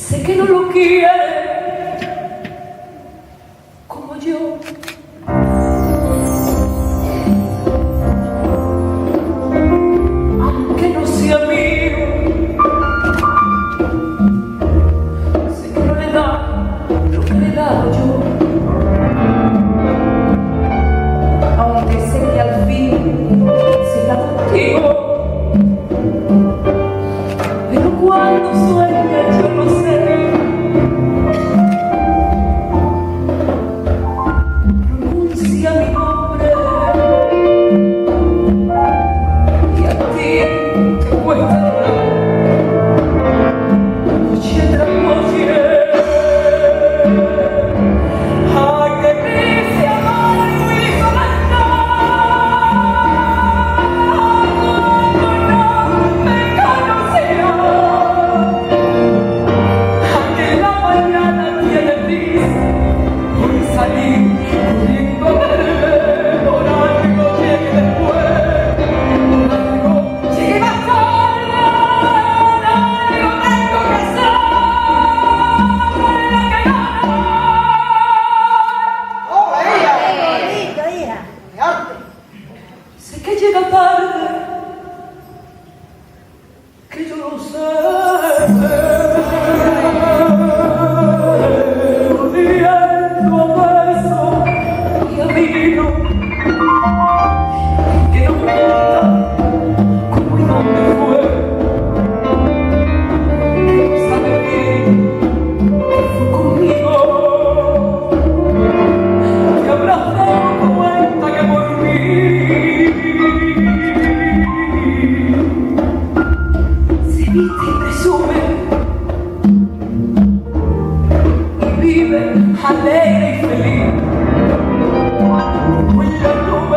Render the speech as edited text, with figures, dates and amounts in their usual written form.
Sé que no lo quiere como yo. Aunque no sea mío, sé que no le da lo que le he dado yo. Aunque sé que al fin será contigo. Pero cuando sueña yo no sé, pronuncia mi nombre y a ti te cuesta llorar noche tras noche. Ay, que triste amor muy soledad, como no me conocía. Salir corriendo a verme, por algo llegue después, por algo llegue más tarde, algo tengo que hacer, lo que gana. Bonito, hija. De arte. Sé que llega tarde, que yo lo sé. Alegre y feliz, como en la noche.